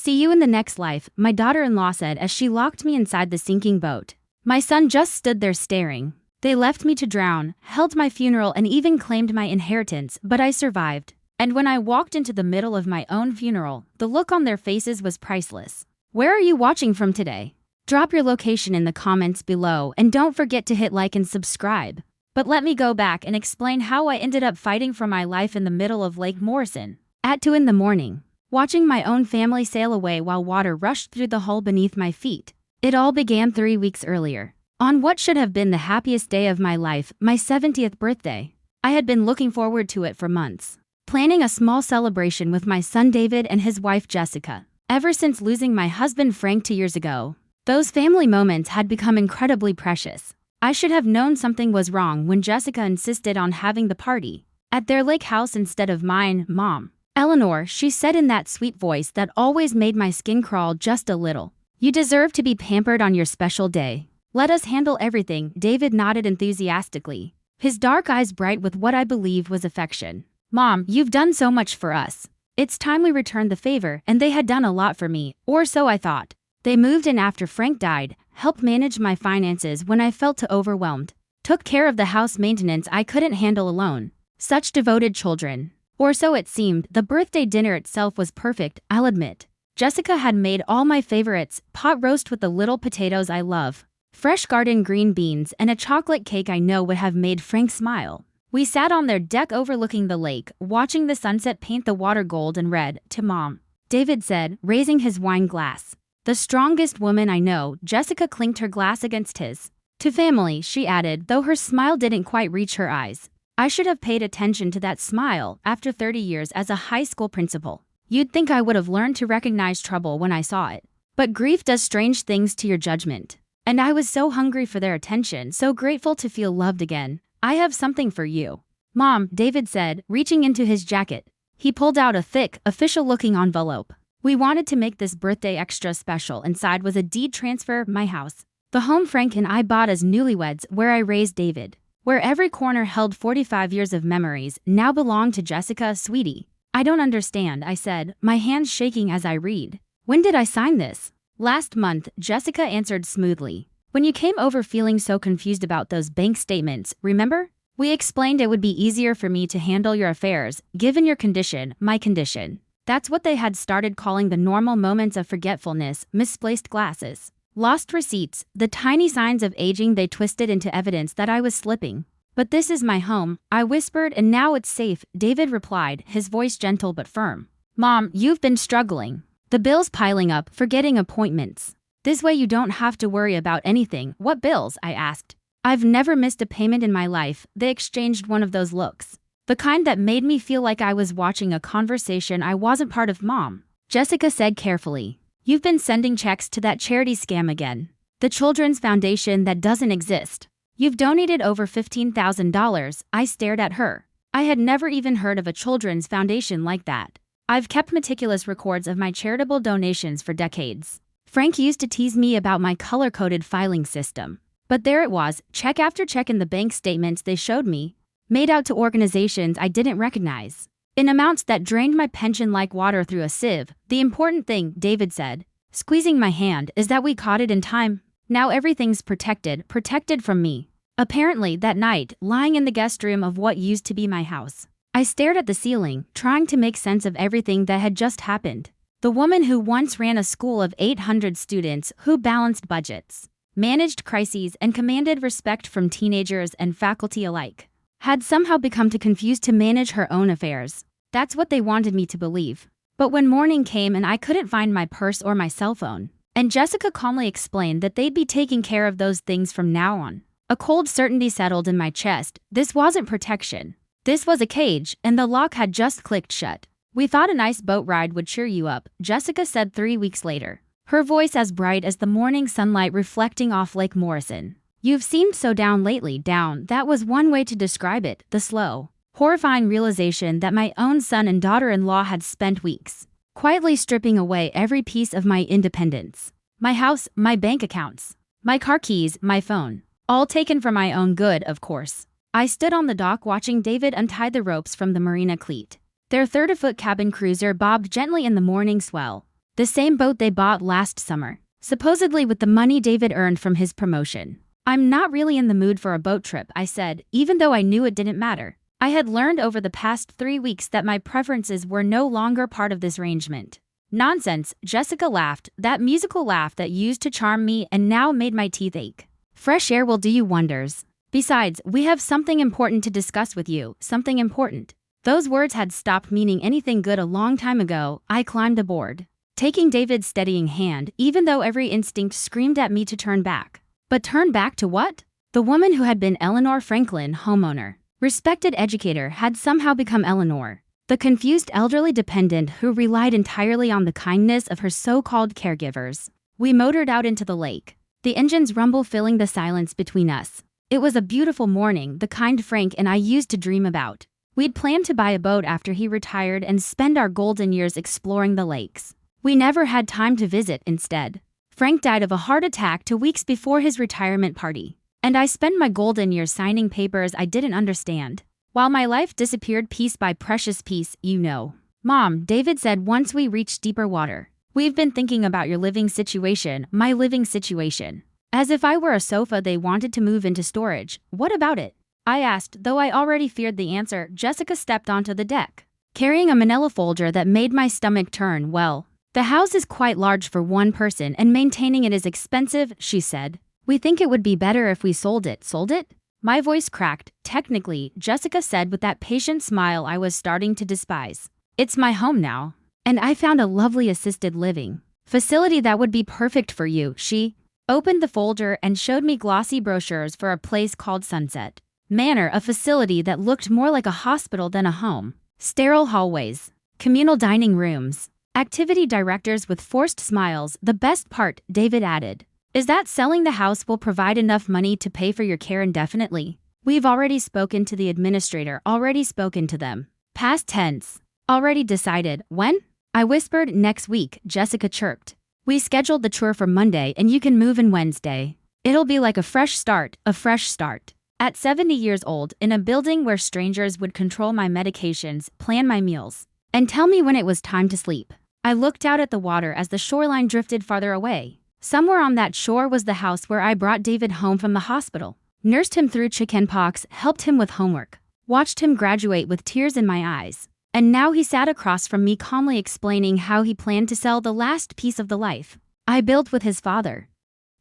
See you in the next life, my daughter-in-law said as she locked me inside the sinking boat. My son just stood there staring. They left me to drown, held my funeral and even claimed my inheritance, but I survived. And when I walked into the middle of my own funeral, the look on their faces was priceless. Where are you watching from today? Drop your location in the comments below and don't forget to hit like and subscribe. But let me go back and explain how I ended up fighting for my life in the middle of Lake Morrison. At 2 in the morning, watching my own family sail away while water rushed through the hull beneath my feet. It all began 3 weeks earlier. On what should have been the happiest day of my life, my 70th birthday. I had been looking forward to it for months, planning a small celebration with my son David and his wife Jessica. Ever since losing my husband Frank 2 years ago, those family moments had become incredibly precious. I should have known something was wrong when Jessica insisted on having the party at their lake house instead of mine, Mom. Eleanor, she said in that sweet voice that always made my skin crawl just a little. You deserve to be pampered on your special day. Let us handle everything, David nodded enthusiastically, his dark eyes bright with what I believe was affection. Mom, you've done so much for us. It's time we returned the favor, and they had done a lot for me, or so I thought. They moved in after Frank died, helped manage my finances when I felt too overwhelmed, took care of the house maintenance I couldn't handle alone. Such devoted children. Or so it seemed. The birthday dinner itself was perfect, I'll admit. Jessica had made all my favorites, pot roast with the little potatoes I love, fresh garden green beans, and a chocolate cake I know would have made Frank smile. We sat on their deck overlooking the lake, watching the sunset paint the water gold and red. To Mom, David said, raising his wine glass. The strongest woman I know, Jessica clinked her glass against his. To family, she added, though her smile didn't quite reach her eyes. I should have paid attention to that smile after 30 years as a high school principal. You'd think I would have learned to recognize trouble when I saw it. But grief does strange things to your judgment. And I was so hungry for their attention, so grateful to feel loved again. I have something for you. Mom, David said, reaching into his jacket. He pulled out a thick, official-looking envelope. We wanted to make this birthday extra special. Inside was a deed transfer, my house. The home Frank and I bought as newlyweds, where I raised David. Where every corner held 45 years of memories, now belonged to Jessica, sweetie. I don't understand, I said, my hands shaking as I read. When did I sign this? Last month, Jessica answered smoothly. When you came over feeling so confused about those bank statements, remember? We explained it would be easier for me to handle your affairs, given your condition, my condition. That's what they had started calling the normal moments of forgetfulness, misplaced glasses, lost receipts, the tiny signs of aging they twisted into evidence that I was slipping. But this is my home, I whispered, and now it's safe, David replied, his voice gentle but firm. Mom, you've been struggling. The bills piling up, forgetting appointments. This way you don't have to worry about anything. What bills? I asked. I've never missed a payment in my life. They exchanged one of those looks. The kind that made me feel like I was watching a conversation I wasn't part of. Mom, Jessica said carefully. You've been sending checks to that charity scam again. The Children's Foundation that doesn't exist. You've donated over $15,000. I stared at her. I had never even heard of a children's foundation like that. I've kept meticulous records of my charitable donations for decades. Frank used to tease me about my color-coded filing system. But there it was, check after check in the bank statements they showed me, made out to organizations I didn't recognize, in amounts that drained my pension like water through a sieve. The important thing, David said, squeezing my hand, is that we caught it in time. Now everything's protected from me. Apparently, that night, lying in the guest room of what used to be my house, I stared at the ceiling, trying to make sense of everything that had just happened. The woman who once ran a school of 800 students, who balanced budgets, managed crises, and commanded respect from teenagers and faculty alike, had somehow become too confused to manage her own affairs. That's what they wanted me to believe. But when morning came and I couldn't find my purse or my cell phone, and Jessica calmly explained that they'd be taking care of those things from now on, a cold certainty settled in my chest. This wasn't protection. This was a cage, and the lock had just clicked shut. We thought a nice boat ride would cheer you up, Jessica said 3 weeks later, her voice as bright as the morning sunlight reflecting off Lake Morrison. You've seemed so down lately. Down, that was one way to describe it. The slow, horrifying realization that my own son and daughter-in-law had spent weeks quietly stripping away every piece of my independence. My house, my bank accounts, my car keys, my phone. All taken for my own good, of course. I stood on the dock watching David untie the ropes from the marina cleat. Their 30-foot cabin cruiser bobbed gently in the morning swell. The same boat they bought last summer, supposedly with the money David earned from his promotion. I'm not really in the mood for a boat trip, I said, even though I knew it didn't matter. I had learned over the past 3 weeks that my preferences were no longer part of this arrangement. Nonsense, Jessica laughed, that musical laugh that used to charm me and now made my teeth ache. Fresh air will do you wonders. Besides, we have something important to discuss with you, something important. Those words had stopped meaning anything good a long time ago. I climbed aboard, taking David's steadying hand, even though every instinct screamed at me to turn back. But turn back to what? The woman who had been Eleanor Franklin, homeowner, respected educator, had somehow become Eleanor, the confused elderly dependent who relied entirely on the kindness of her so-called caregivers. We motored out into the lake, the engine's rumble filling the silence between us. It was a beautiful morning, the kind Frank and I used to dream about. We'd planned to buy a boat after he retired and spend our golden years exploring the lakes. We never had time to visit. Instead, Frank died of a heart attack 2 weeks before his retirement party, and I spent my golden years signing papers I didn't understand, while my life disappeared piece by precious piece, you know. Mom, David said once we reached deeper water, we've been thinking about your living situation, my living situation. As if I were a sofa they wanted to move into storage. What about it? I asked, though I already feared the answer. Jessica stepped onto the deck, carrying a manila folder that made my stomach turn. Well, the house is quite large for one person and maintaining it is expensive, she said. We think it would be better if we sold it. Sold it? My voice cracked. Technically, Jessica said with that patient smile I was starting to despise. It's my home now, and I found a lovely assisted living facility that would be perfect for you. She opened the folder and showed me glossy brochures for a place called Sunset Manor, a facility that looked more like a hospital than a home. Sterile hallways, communal dining rooms, activity directors with forced smiles. The best part, David added, is that selling the house will provide enough money to pay for your care indefinitely. We've already spoken to the administrator, already spoken to them. Past tense. Already decided. When? I whispered. Next week, Jessica chirped. We scheduled the tour for Monday and you can move in Wednesday. It'll be like a fresh start, a fresh start. At 70 years old, in a building where strangers would control my medications, plan my meals, and tell me when it was time to sleep. I looked out at the water as the shoreline drifted farther away. Somewhere on that shore was the house where I brought David home from the hospital, nursed him through chickenpox, helped him with homework, watched him graduate with tears in my eyes. And now he sat across from me calmly explaining how he planned to sell the last piece of the life I built with his father.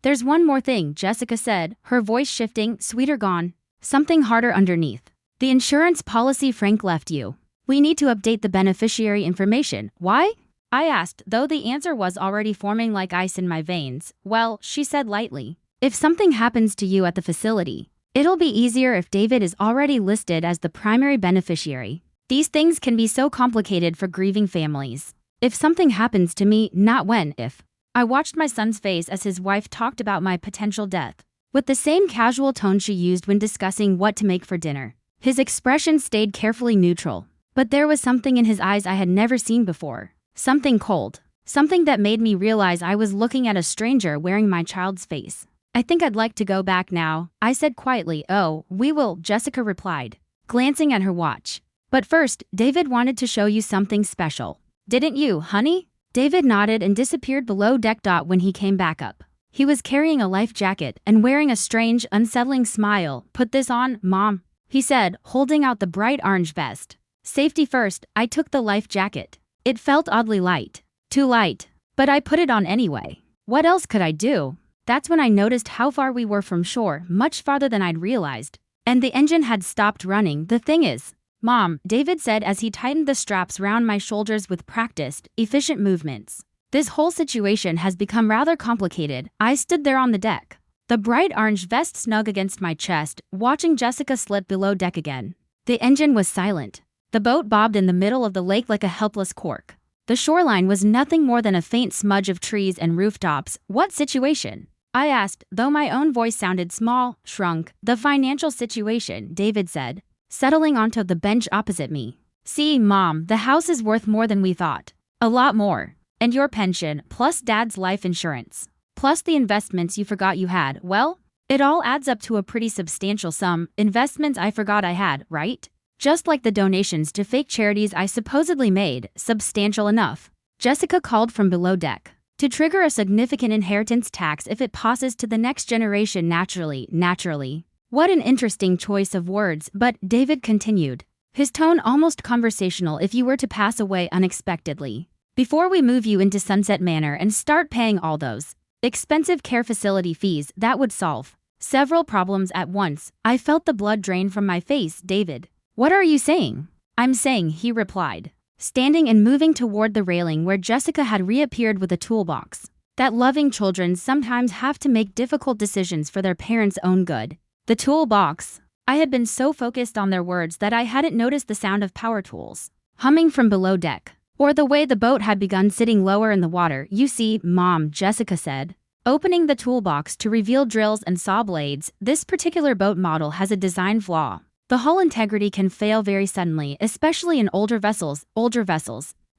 There's one more thing, Jessica said, her voice shifting, sweeter gone, something harder underneath. The insurance policy Frank left you. We need to update the beneficiary information. Why? I asked, though the answer was already forming like ice in my veins. Well, she said lightly, if something happens to you at the facility, it'll be easier if David is already listed as the primary beneficiary. These things can be so complicated for grieving families. If something happens to me, not when, if. I watched my son's face as his wife talked about my potential death, with the same casual tone she used when discussing what to make for dinner. His expression stayed carefully neutral, but there was something in his eyes I had never seen before. Something cold. Something that made me realize I was looking at a stranger wearing my child's face. I think I'd like to go back now, I said quietly. Oh, we will, Jessica replied, glancing at her watch. But first, David wanted to show you something special. Didn't you, honey? David nodded and disappeared below deck. When he came back up, he was carrying a life jacket and wearing a strange, unsettling smile. Put this on, Mom, he said, holding out the bright orange vest. Safety first. I took the life jacket. It felt oddly light. Too light. But I put it on anyway. What else could I do? That's when I noticed how far we were from shore, much farther than I'd realized. And the engine had stopped running. The thing is, Mom, David said as he tightened the straps round my shoulders with practiced, efficient movements. This whole situation has become rather complicated. I stood there on the deck, the bright orange vest snug against my chest, watching Jessica slip below deck again. The engine was silent. The boat bobbed in the middle of the lake like a helpless cork. The shoreline was nothing more than a faint smudge of trees and rooftops. What situation? I asked, though my own voice sounded small, shrunk. The financial situation, David said, settling onto the bench opposite me. See, Mom, the house is worth more than we thought. A lot more. And your pension, plus Dad's life insurance, plus the investments you forgot you had, well, it all adds up to a pretty substantial sum. Investments I forgot I had, right? Just like the donations to fake charities I supposedly made, substantial enough. Jessica called from below deck. To trigger a significant inheritance tax if it passes to the next generation naturally. What an interesting choice of words, but David continued, his tone almost conversational. If you were to pass away unexpectedly, before we move you into Sunset Manor and start paying all those expensive care facility fees, that would solve several problems at once. I felt the blood drain from my face. David, what are you saying? I'm saying, he replied, standing and moving toward the railing where Jessica had reappeared with a toolbox, that loving children sometimes have to make difficult decisions for their parents' own good. The toolbox. I had been so focused on their words that I hadn't noticed the sound of power tools humming from below deck, or the way the boat had begun sitting lower in the water. You see, Mom, Jessica said, opening the toolbox to reveal drills and saw blades. This particular boat model has a design flaw. The hull integrity can fail very suddenly, especially in older vessels,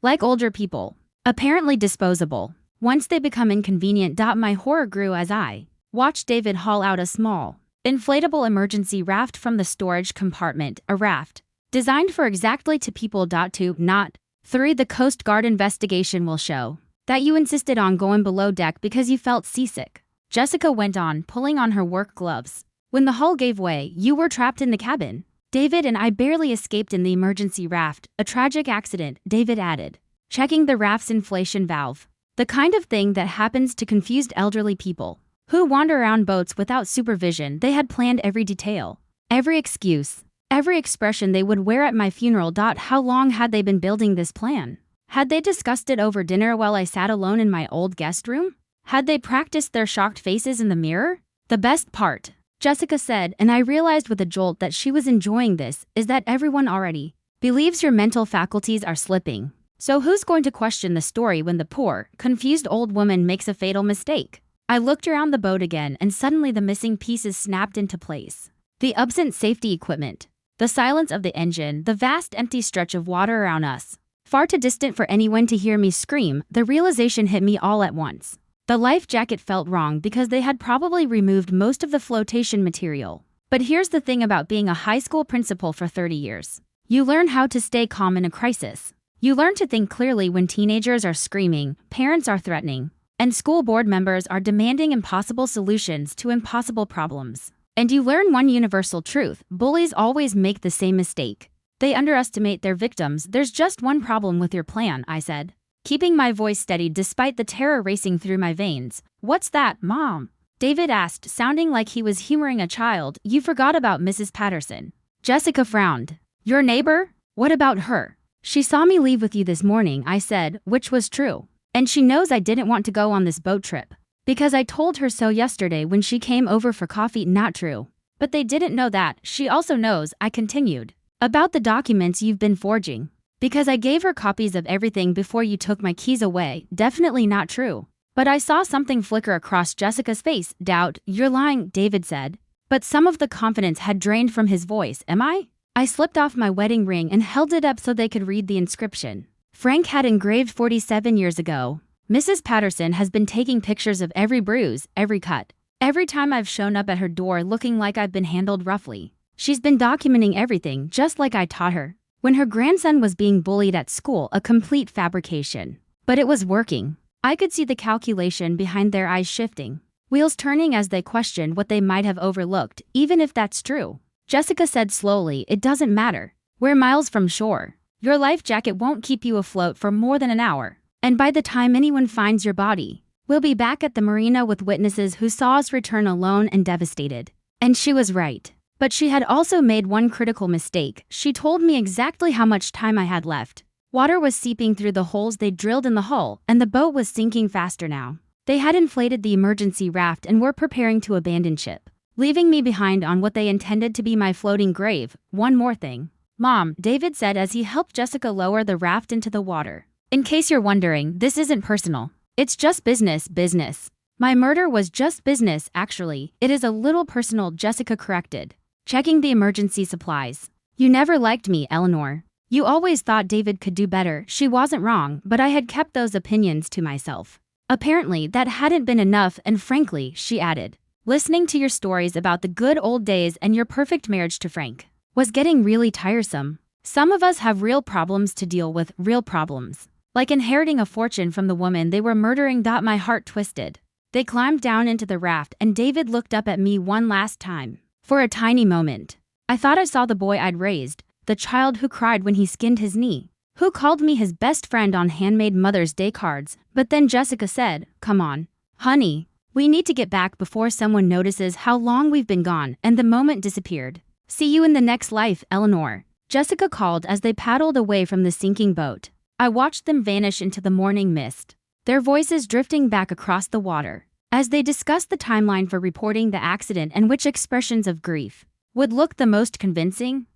like older people, apparently disposable, once they become inconvenient. My horror grew as I watched David haul out a small, inflatable emergency raft from the storage compartment, a raft designed for exactly 2 people. 2, not 3. The Coast Guard investigation will show that you insisted on going below deck because you felt seasick. Jessica went on, pulling on her work gloves. When the hull gave way, you were trapped in the cabin. David and I barely escaped in the emergency raft. A tragic accident, David added, checking the raft's inflation valve. The kind of thing that happens to confused elderly people who wander around boats without supervision. They had planned every detail, every excuse, every expression they would wear at my funeral. How long had they been building this plan? Had they discussed it over dinner while I sat alone in my old guest room? Had they practiced their shocked faces in the mirror? The best part, Jessica said, and I realized with a jolt that she was enjoying this, is that everyone already believes your mental faculties are slipping. So who's going to question the story when the poor, confused old woman makes a fatal mistake? I looked around the boat again, and suddenly the missing pieces snapped into place. The absent safety equipment, the silence of the engine, the vast empty stretch of water around us, far too distant for anyone to hear me scream. The realization hit me all at once. The life jacket felt wrong because they had probably removed most of the flotation material. But here's the thing about being a high school principal for 30 years. You learn how to stay calm in a crisis. You learn to think clearly when teenagers are screaming, parents are threatening, and school board members are demanding impossible solutions to impossible problems. And you learn one universal truth: bullies always make the same mistake. They underestimate their victims. There's just one problem with your plan, I said, keeping my voice steady despite the terror racing through my veins. What's that, Mom? David asked, sounding like he was humoring a child. You forgot about Mrs. Patterson. Jessica frowned. Your neighbor? What about her? She saw me leave with you this morning, I said, which was true. And she knows I didn't want to go on this boat trip, because I told her so yesterday when she came over for coffee. Not true. But they didn't know that. She also knows, I continued, about the documents you've been forging, because I gave her copies of everything before you took my keys away. Definitely not true. But I saw something flicker across Jessica's face. Doubt. You're lying, David said. But some of the confidence had drained from his voice. Am I? I slipped off my wedding ring and held it up so they could read the inscription. Frank had engraved 47 years ago. Mrs. Patterson has been taking pictures of every bruise, every cut, every time I've shown up at her door looking like I've been handled roughly. She's been documenting everything just like I taught her. When her grandson was being bullied at school, a complete fabrication. But it was working. I could see the calculation behind their eyes shifting, wheels turning as they questioned what they might have overlooked. Even if that's true, Jessica said slowly, it doesn't matter. We're miles from shore. Your life jacket won't keep you afloat for more than an hour. And by the time anyone finds your body, we'll be back at the marina with witnesses who saw us return alone and devastated. And she was right. But she had also made one critical mistake. She told me exactly how much time I had left. Water was seeping through the holes they drilled in the hull, and the boat was sinking faster now. They had inflated the emergency raft and were preparing to abandon ship, leaving me behind on what they intended to be my floating grave. One more thing, Mom, David said as he helped Jessica lower the raft into the water. In case you're wondering, this isn't personal. It's just business. My murder was just business, actually. It is a little personal, Jessica corrected, checking the emergency supplies. You never liked me, Eleanor. You always thought David could do better. She wasn't wrong, but I had kept those opinions to myself. Apparently, that hadn't been enough, and frankly, she added, listening to your stories about the good old days and your perfect marriage to Frank was getting really tiresome. Some of us have real problems to deal with, real problems. Like inheriting a fortune from the woman they were murdering. My heart twisted. They climbed down into the raft and David looked up at me one last time. For a tiny moment. I thought I saw the boy I'd raised, the child who cried when he skinned his knee, who called me his best friend on handmade Mother's Day cards. But then Jessica said, "Come on, honey. We need to get back before someone notices how long we've been gone," and the moment disappeared. "See you in the next life, Eleanor," Jessica called as they paddled away from the sinking boat. I watched them vanish into the morning mist, their voices drifting back across the water, as they discussed the timeline for reporting the accident and which expressions of grief would look the most convincing.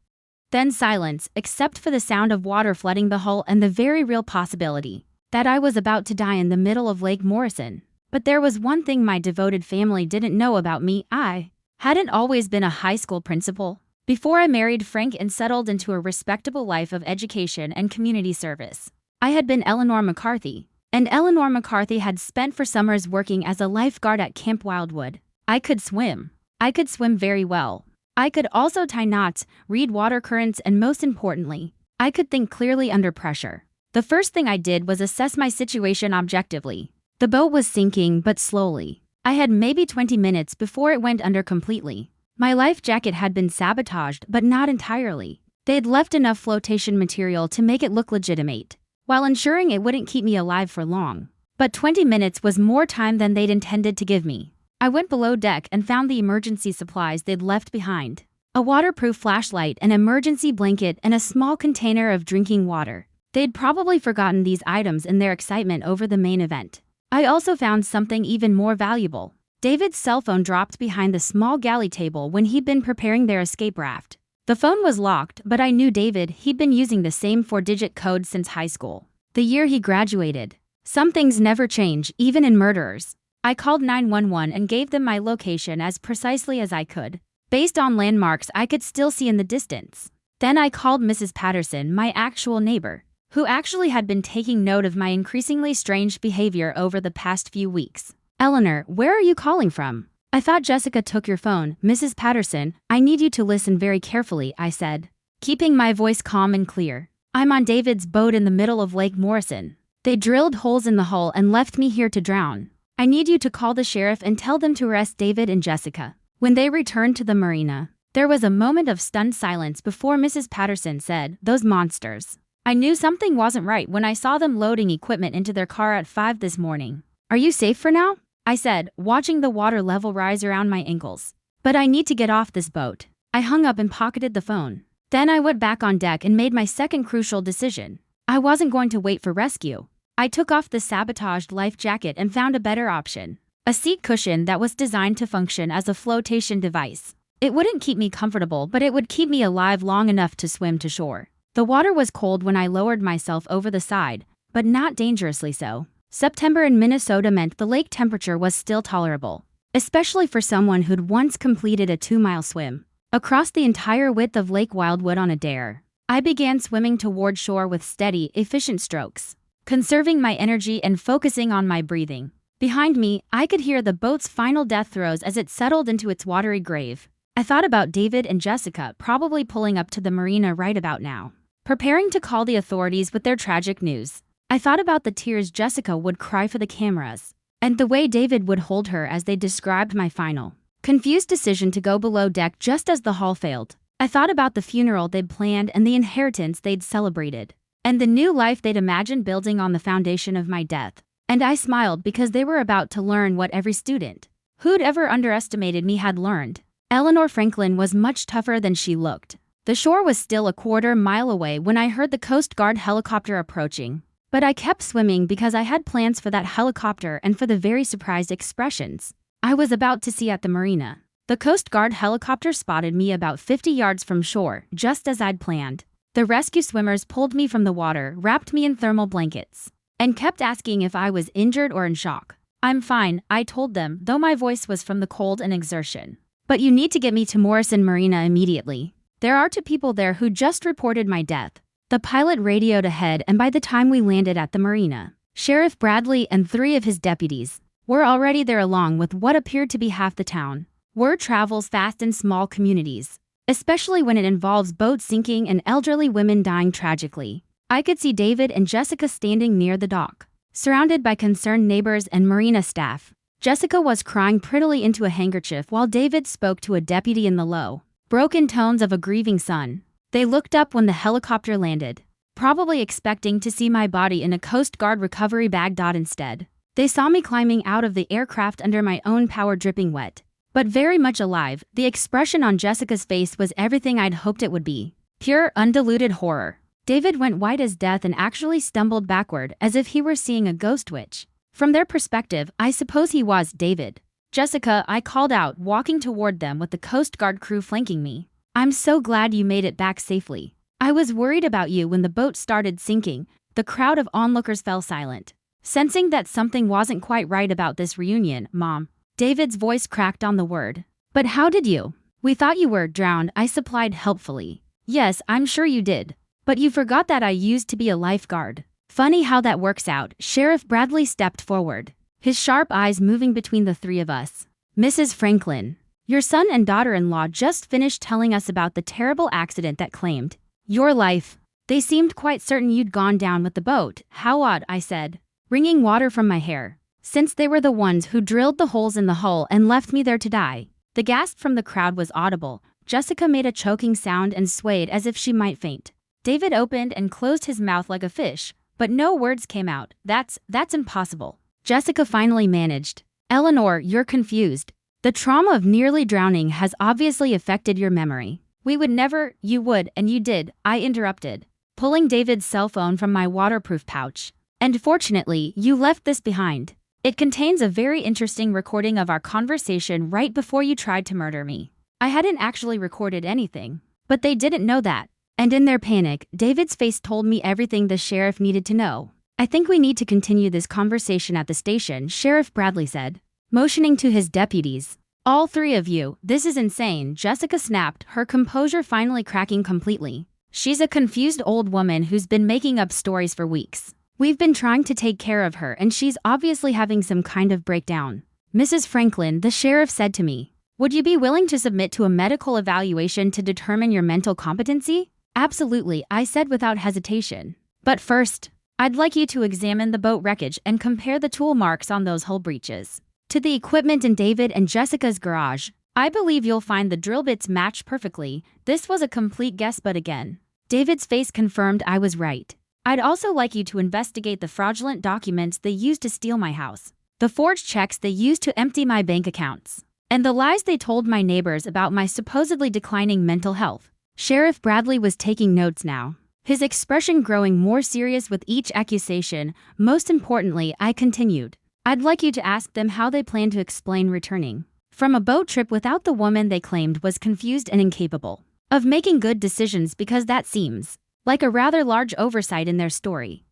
Then silence, except for the sound of water flooding the hull and the very real possibility that I was about to die in the middle of Lake Morrison. But there was one thing my devoted family didn't know about me. I hadn't always been a high school principal. Before I married Frank and settled into a respectable life of education and community service, I had been Eleanor McCarthy, and Eleanor McCarthy had spent 4 summers working as a lifeguard at Camp Wildwood. I could swim. I could swim very well. I could also tie knots, read water currents, and most importantly, I could think clearly under pressure. The first thing I did was assess my situation objectively. The boat was sinking, but slowly. I had maybe 20 minutes before it went under completely. My life jacket had been sabotaged, but not entirely. They'd left enough flotation material to make it look legitimate, while ensuring it wouldn't keep me alive for long. But 20 minutes was more time than they'd intended to give me. I went below deck and found the emergency supplies they'd left behind. A waterproof flashlight, an emergency blanket, and a small container of drinking water. They'd probably forgotten these items in their excitement over the main event. I also found something even more valuable. David's cell phone dropped behind the small galley table when he'd been preparing their escape raft. The phone was locked, but I knew David. He'd been using the same 4-digit code since high school, the year he graduated. Some things never change, even in murderers. I called 911 and gave them my location as precisely as I could, based on landmarks I could still see in the distance. Then I called Mrs. Patterson, my actual neighbor, who actually had been taking note of my increasingly strange behavior over the past few weeks. "Eleanor, where are you calling from? I thought Jessica took your phone." "Mrs. Patterson, I need you to listen very carefully," I said, keeping my voice calm and clear. "I'm on David's boat in the middle of Lake Morrison. They drilled holes in the hull and left me here to drown. I need you to call the sheriff and tell them to arrest David and Jessica." When they returned to the marina, there was a moment of stunned silence before Mrs. Patterson said, "Those monsters. I knew something wasn't right when I saw them loading equipment into their car at 5 this morning. Are you safe for now?" I said, watching the water level rise around my ankles. "But I need to get off this boat." I hung up and pocketed the phone. Then I went back on deck and made my second crucial decision. I wasn't going to wait for rescue. I took off the sabotaged life jacket and found a better option. A seat cushion that was designed to function as a flotation device. It wouldn't keep me comfortable, but it would keep me alive long enough to swim to shore. The water was cold when I lowered myself over the side, but not dangerously so. September in Minnesota meant the lake temperature was still tolerable, especially for someone who'd once completed a 2-mile swim across the entire width of Lake Wildwood on a dare. I began swimming toward shore with steady, efficient strokes, conserving my energy and focusing on my breathing. Behind me, I could hear the boat's final death throes as it settled into its watery grave. I thought about David and Jessica probably pulling up to the marina right about now, preparing to call the authorities with their tragic news. I thought about the tears Jessica would cry for the cameras, and the way David would hold her as they described my final, confused decision to go below deck just as the hull failed. I thought about the funeral they'd planned and the inheritance they'd celebrated, and the new life they'd imagined building on the foundation of my death. And I smiled because they were about to learn what every student who'd ever underestimated me had learned. Eleanor Franklin was much tougher than she looked. The shore was still a 1/4 mile away when I heard the Coast Guard helicopter approaching. But I kept swimming because I had plans for that helicopter and for the very surprised expressions I was about to see at the marina. The Coast Guard helicopter spotted me about 50 yards from shore, just as I'd planned. The rescue swimmers pulled me from the water, wrapped me in thermal blankets, and kept asking if I was injured or in shock. "I'm fine," I told them, though my voice was from the cold and exertion. "But you need to get me to Morrison Marina immediately. There are 2 people there who just reported my death." The pilot radioed ahead, and by the time we landed at the marina, Sheriff Bradley and 3 of his deputies were already there along with what appeared to be half the town. Word travels fast in small communities, especially when it involves boats sinking and elderly women dying tragically. I could see David and Jessica standing near the dock, surrounded by concerned neighbors and marina staff. Jessica was crying prettily into a handkerchief while David spoke to a deputy in the low, broken tones of a grieving son. They looked up when the helicopter landed, probably expecting to see my body in a Coast Guard recovery bag. Instead, they saw me climbing out of the aircraft under my own power, dripping wet, but very much alive. The expression on Jessica's face was everything I'd hoped it would be. Pure, undiluted horror. David went white as death and actually stumbled backward as if he were seeing a ghost witch. From their perspective, I suppose he was. David. Jessica, I called out, walking toward them with the Coast Guard crew flanking me. I'm so glad you made it back safely. I was worried about you when the boat started sinking. The crowd of onlookers fell silent, sensing that something wasn't quite right about this reunion. Mom. David's voice cracked on the word. But how did you? We thought you were drowned, I supplied helpfully. Yes, I'm sure you did. But you forgot that I used to be a lifeguard. Funny how that works out. Sheriff Bradley stepped forward, his sharp eyes moving between the three of us. Mrs. Franklin, your son and daughter-in-law just finished telling us about the terrible accident that claimed your life. They seemed quite certain you'd gone down with the boat. How odd, I said, wringing water from my hair, since they were the ones who drilled the holes in the hull and left me there to die. The gasp from the crowd was audible. Jessica made a choking sound and swayed as if she might faint. David opened and closed his mouth like a fish, but no words came out. That's impossible. Jessica finally managed. Eleanor, you're confused. The trauma of nearly drowning has obviously affected your memory. We would never. You would, and you did, I interrupted, pulling David's cell phone from my waterproof pouch. And fortunately, you left this behind. It contains a very interesting recording of our conversation right before you tried to murder me. I hadn't actually recorded anything, but they didn't know that. And in their panic, David's face told me everything the sheriff needed to know. I think we need to continue this conversation at the station, Sheriff Bradley said, motioning to his deputies. All three of you, this is insane, Jessica snapped, her composure finally cracking completely. She's a confused old woman who's been making up stories for weeks. We've been trying to take care of her and she's obviously having some kind of breakdown. Mrs. Franklin, the sheriff said to me, would you be willing to submit to a medical evaluation to determine your mental competency? Absolutely, I said without hesitation. But first, I'd like you to examine the boat wreckage and compare the tool marks on those hull breaches to the equipment in David and Jessica's garage. I believe you'll find the drill bits match perfectly. This was a complete guess, but again, David's face confirmed I was right. I'd also like you to investigate the fraudulent documents they used to steal my house, the forged checks they used to empty my bank accounts, and the lies they told my neighbors about my supposedly declining mental health. Sheriff Bradley was taking notes now, his expression growing more serious with each accusation. Most importantly, I continued, I'd like you to ask them how they plan to explain returning from a boat trip without the woman they claimed was confused and incapable of making good decisions, because that seems like a rather large oversight in their story.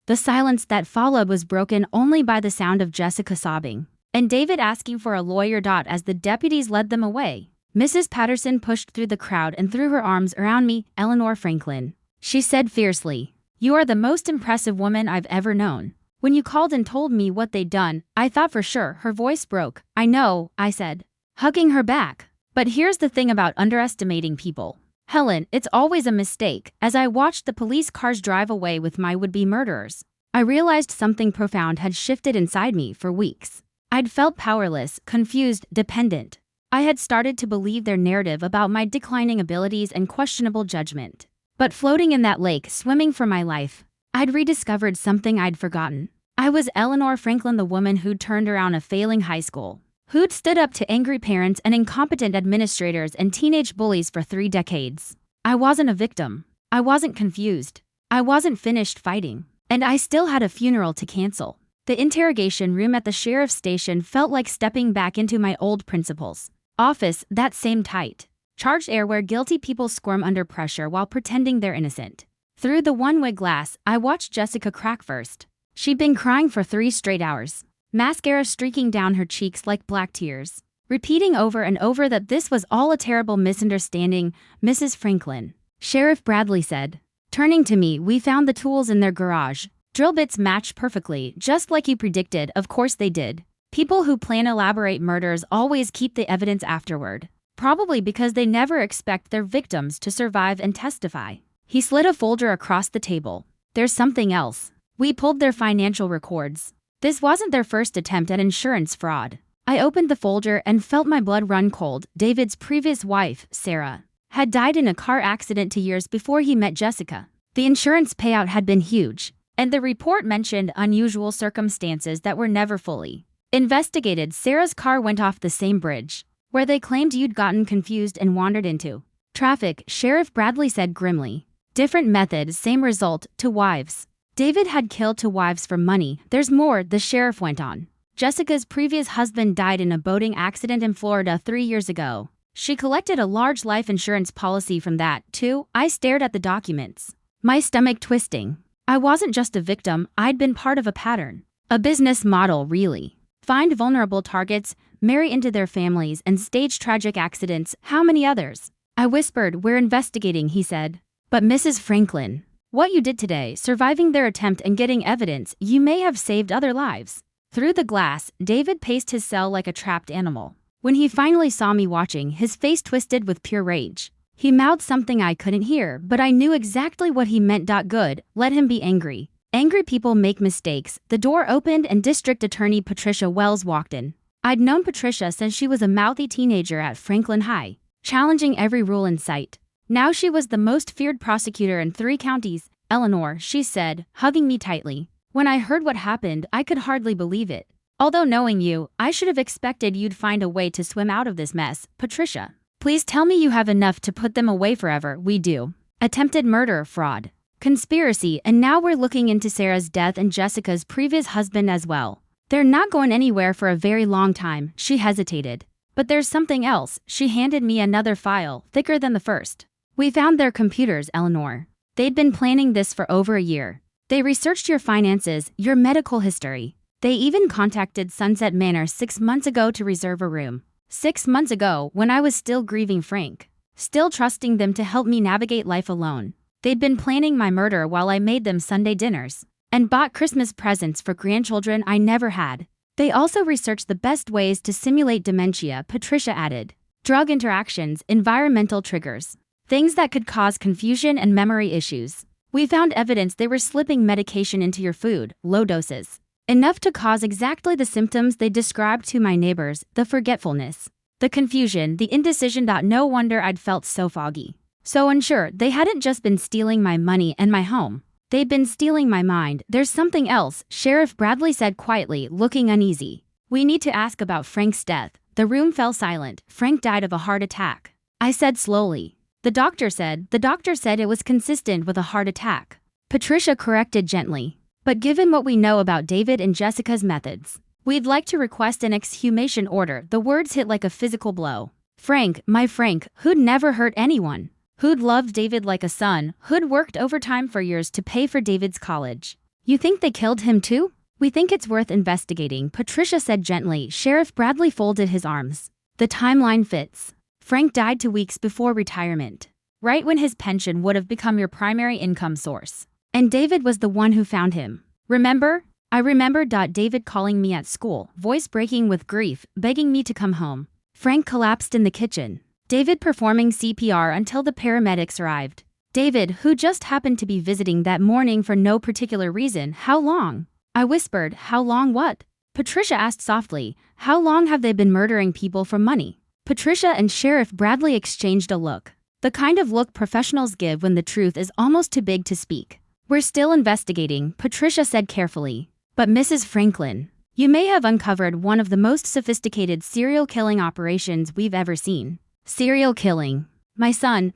The silence that followed was broken only by the sound of Jessica sobbing and David asking for a lawyer. As the deputies led them away, Mrs. Patterson pushed through the crowd and threw her arms around me. Eleanor Franklin, she said fiercely, you are the most impressive woman I've ever known. When you called and told me what they'd done, I thought for sure. Her voice broke. I know, I said, hugging her back. But here's the thing about underestimating people, Helen, it's always a mistake. As I watched the police cars drive away with my would-be murderers, I realized something profound had shifted inside me. For weeks, I'd felt powerless, confused, dependent. I had started to believe their narrative about my declining abilities and questionable judgment. But floating in that lake, swimming for my life, I'd rediscovered something I'd forgotten. I was Eleanor Franklin, the woman who'd turned around a failing high school, who'd stood up to angry parents and incompetent administrators and teenage bullies for 3 decades. I wasn't a victim. I wasn't confused. I wasn't finished fighting. And I still had a funeral to cancel. The interrogation room at the sheriff's station felt like stepping back into my old principal's office, that same tight, charged air where guilty people squirm under pressure while pretending they're innocent. Through the one-way glass, I watched Jessica crack first. She'd been crying for 3 straight hours, mascara streaking down her cheeks like black tears, repeating over and over that this was all a terrible misunderstanding. Mrs. Franklin, Sheriff Bradley said, turning to me, we found the tools in their garage. Drill bits matched perfectly, just like you predicted. Of course they did. People who plan elaborate murders always keep the evidence afterward, probably because they never expect their victims to survive and testify. He slid a folder across the table, There's something else. We pulled their financial records. This wasn't their first attempt at insurance fraud. I opened the folder and felt my blood run cold. David's previous wife, Sarah, had died in a car accident 2 years before he met Jessica. The insurance payout had been huge, and the report mentioned unusual circumstances that were never fully investigated. Sarah's car went off the same bridge where they claimed you'd gotten confused and wandered into traffic, Sheriff Bradley said grimly. Different method, same result, 2 wives. David had killed 2 wives for money. There's more, the sheriff went on. Jessica's previous husband died in a boating accident in Florida 3 years ago. She collected a large life insurance policy from that, too. I stared at the documents, my stomach twisting. I wasn't just a victim, I'd been part of a pattern. A business model, really. Find vulnerable targets, marry into their families, and stage tragic accidents. How many others? I whispered. We're investigating, he said. But Mrs. Franklin, what you did today, surviving their attempt and getting evidence, you may have saved other lives. Through the glass, David paced his cell like a trapped animal. When he finally saw me watching, his face twisted with pure rage. He mouthed something I couldn't hear, but I knew exactly what he meant. Good, let him be angry. Angry people make mistakes. The door opened and District Attorney Patricia Wells walked in. I'd known Patricia since she was a mouthy teenager at Franklin High, challenging every rule in sight. Now she was the most feared prosecutor in 3 counties. Eleanor, she said, hugging me tightly. When I heard what happened, I could hardly believe it. Although knowing you, I should have expected you'd find a way to swim out of this mess. Patricia, please tell me you have enough to put them away forever. We do. Attempted murder, fraud, conspiracy, and now we're looking into Sarah's death and Jessica's previous husband as well. They're not going anywhere for a very long time. She hesitated. But there's something else. She handed me another file, thicker than the first. We found their computers, Eleanor. They'd been planning this for over a year. They researched your finances, your medical history. They even contacted Sunset Manor 6 months ago to reserve a room. 6 months ago, when I was still grieving Frank. Still trusting them to help me navigate life alone. They'd been planning my murder while I made them Sunday dinners and bought Christmas presents for grandchildren I never had. They also researched the best ways to simulate dementia, Patricia added. Drug interactions, environmental triggers. Things that could cause confusion and memory issues. We found evidence they were slipping medication into your food, low doses. Enough to cause exactly the symptoms they described to my neighbors, the forgetfulness, the confusion, the indecision. No wonder I'd felt so foggy. So unsure. They hadn't just been stealing my money and my home. They'd been stealing my mind. There's something else, Sheriff Bradley said quietly, looking uneasy. We need to ask about Frank's death. The room fell silent. Frank died of a heart attack, I said slowly. The doctor said it was consistent with a heart attack. Patricia corrected gently. But given what we know about David and Jessica's methods, we'd like to request an exhumation order. The words hit like a physical blow. Frank, my Frank, who'd never hurt anyone, who'd loved David like a son, who'd worked overtime for years to pay for David's college. You think they killed him too? We think it's worth investigating, Patricia said gently. Sheriff Bradley folded his arms. The timeline fits. Frank died 2 weeks before retirement, right when his pension would have become your primary income source. And David was the one who found him. Remember? I remember. David calling me at school, voice breaking with grief, begging me to come home. Frank collapsed in the kitchen. David performing CPR until the paramedics arrived. David, who just happened to be visiting that morning for no particular reason. How long? I whispered. How long what? Patricia asked softly. How long have they been murdering people for money? Patricia and Sheriff Bradley exchanged a look. The kind of look professionals give when the truth is almost too big to speak. We're still investigating, Patricia said carefully. But Mrs. Franklin, you may have uncovered one of the most sophisticated serial killing operations we've ever seen. Serial killing. My son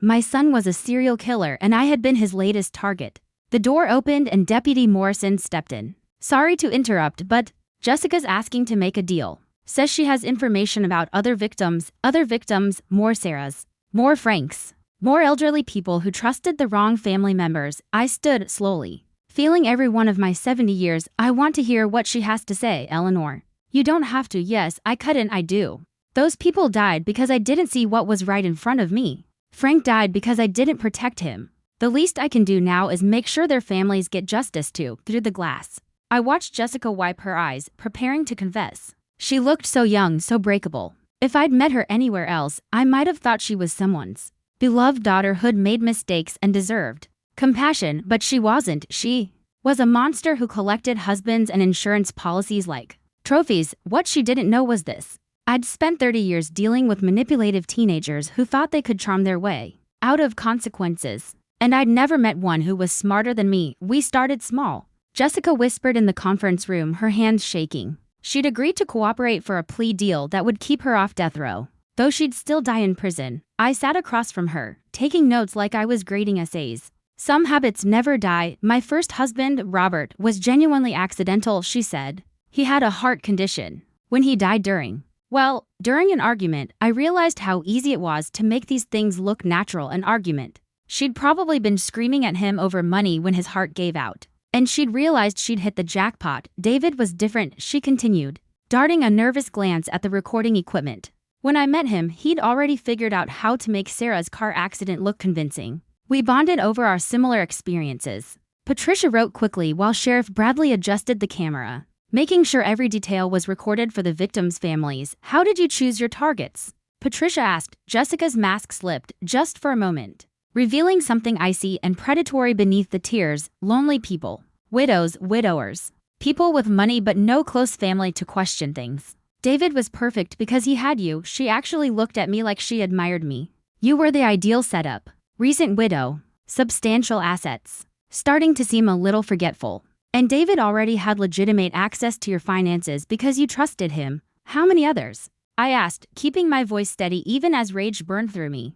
was a serial killer and I had been his latest target. The door opened and Deputy Morrison stepped in. Sorry to interrupt, but Jessica's asking to make a deal. Says she has information about other victims, more Sarahs, more Franks, more elderly people who trusted the wrong family members. I stood slowly, feeling every one of my 70 years. I want to hear what she has to say, Eleanor. You don't have to. Yes, I couldn't. I do. Those people died because I didn't see what was right in front of me. Frank died because I didn't protect him. The least I can do now is make sure their families get justice too. Through the glass, I watched Jessica wipe her eyes, preparing to confess. She looked so young, so breakable. If I'd met her anywhere else, I might have thought she was someone's beloved daughter who'd made mistakes and deserved Compassion, but she wasn't. She was a monster who collected husbands and insurance policies like trophies. What she didn't know was this. I'd spent 30 years dealing with manipulative teenagers who thought they could charm their way out of consequences. And I'd never met one who was smarter than me. We started small. Jessica whispered in the conference room, her hands shaking. She'd agreed to cooperate for a plea deal that would keep her off death row, though she'd still die in prison. I sat across from her, taking notes like I was grading essays. Some habits never die. My first husband, Robert, was genuinely accidental, she said. He had a heart condition. When he died during an argument, I realized how easy it was to make these things look natural. An argument. She'd probably been screaming at him over money when his heart gave out. And she'd realized she'd hit the jackpot. David was different, she continued, darting a nervous glance at the recording equipment. When I met him, he'd already figured out how to make Sarah's car accident look convincing. We bonded over our similar experiences. Patricia wrote quickly while Sheriff Bradley adjusted the camera, making sure every detail was recorded for the victims' families. How did you choose your targets? Patricia asked. Jessica's mask slipped, just for a moment, revealing something icy and predatory beneath the tears. Lonely people. Widows, widowers. People with money but no close family to question things. David was perfect because he had you. She actually looked at me like she admired me. You were the ideal setup. Recent widow. Substantial assets. Starting to seem a little forgetful. And David already had legitimate access to your finances because you trusted him. How many others? I asked, keeping my voice steady even as rage burned through me.